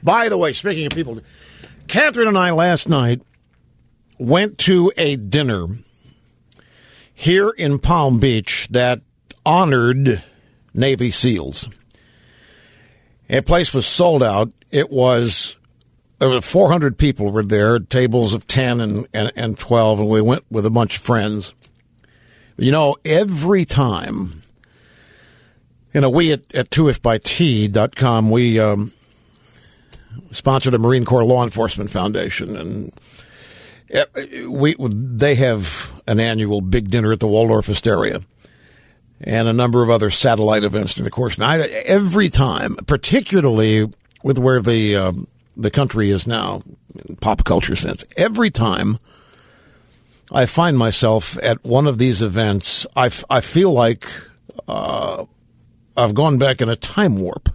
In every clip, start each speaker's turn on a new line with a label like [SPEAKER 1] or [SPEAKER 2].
[SPEAKER 1] By the way, speaking of people, Catherine and I last night went to a dinner here in Palm Beach that honored Navy SEALs. A place was sold out. There was 400 people were there, tables of 10 and 12, and we went with a bunch of friends. You know, every time, we at 2ifbyt.com, we sponsor the Marine Corps Law Enforcement Foundation, and they have an annual big dinner at the Waldorf Astoria and a number of other satellite events in the course. Now, every time, particularly with where the country is now, in pop culture sense, every time I find myself at one of these events, I feel like I've gone back in a time warp.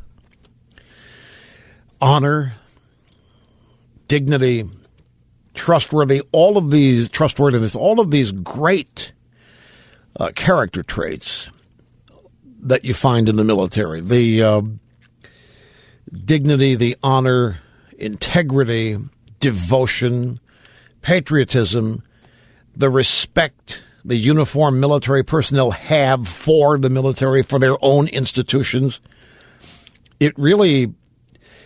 [SPEAKER 1] Honor, dignity, trustworthiness, all of these great character traits that you find in the military. The dignity, the honor, integrity, devotion, patriotism, the respect the uniformed military personnel have for the military, for their own institutions. It really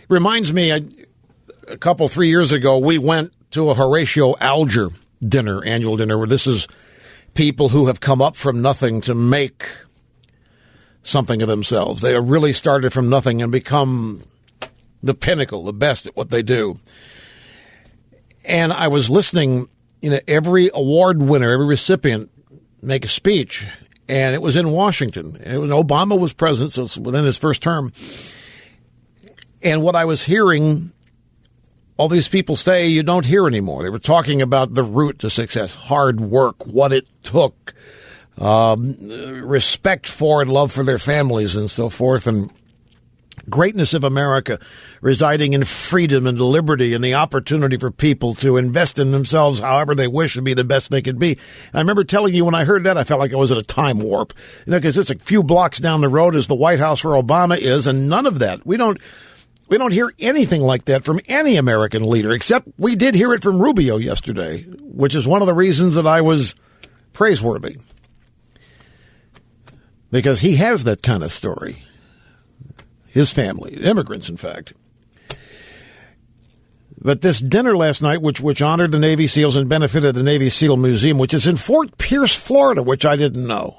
[SPEAKER 1] reminds me, a couple, 3 years ago, we went to a Horatio Alger dinner, annual dinner, where this is people who have come up from nothing to make something of themselves. They have really started from nothing and become the pinnacle, the best at what they do. And I was listening, every award winner, every recipient make a speech, and it was in Washington. Obama was president, so it's within his first term. And what I was hearing all these people say you don't hear anymore. They were talking about the route to success, hard work, what it took, respect for and love for their families and so forth, and greatness of America residing in freedom and liberty and the opportunity for people to invest in themselves however they wish and be the best they could be. And I remember telling you when I heard that, I felt like I was in a time warp, because it's a few blocks down the road is the White House where Obama is, and none of that. We don't hear anything like that from any American leader, except we did hear it from Rubio yesterday, which is one of the reasons that I was praiseworthy, because he has that kind of story. His family, immigrants, in fact. But this dinner last night, which honored the Navy SEALs and benefited the Navy SEAL Museum, which is in Fort Pierce, Florida, which I didn't know.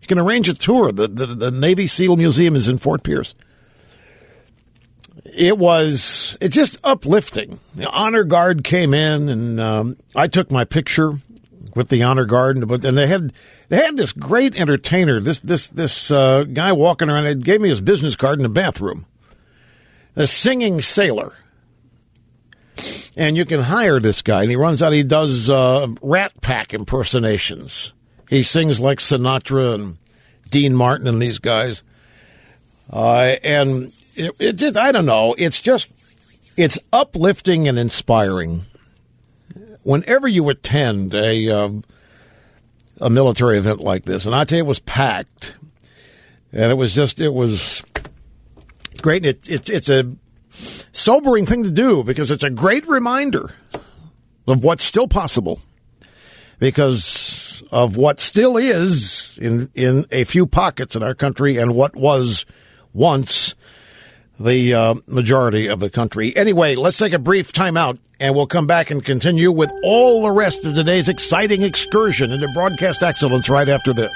[SPEAKER 1] You can arrange a tour. The Navy SEAL Museum is in Fort Pierce. It's just uplifting. The honor guard came in, and I took my picture with the honor guard, and they had this great entertainer, this guy walking around. He gave me his business card in the bathroom. A singing sailor, and you can hire this guy. And he runs out. He does Rat Pack impersonations. He sings like Sinatra and Dean Martin and these guys, and. I don't know. It's uplifting and inspiring. Whenever you attend a military event like this, and I tell you, it was packed, and it was great. It's a sobering thing to do, because it's a great reminder of what's still possible, because of what still is in a few pockets in our country, and what was once the majority of the country. Anyway, let's take a brief time out, and we'll come back and continue with all the rest of today's exciting excursion into broadcast excellence right after this.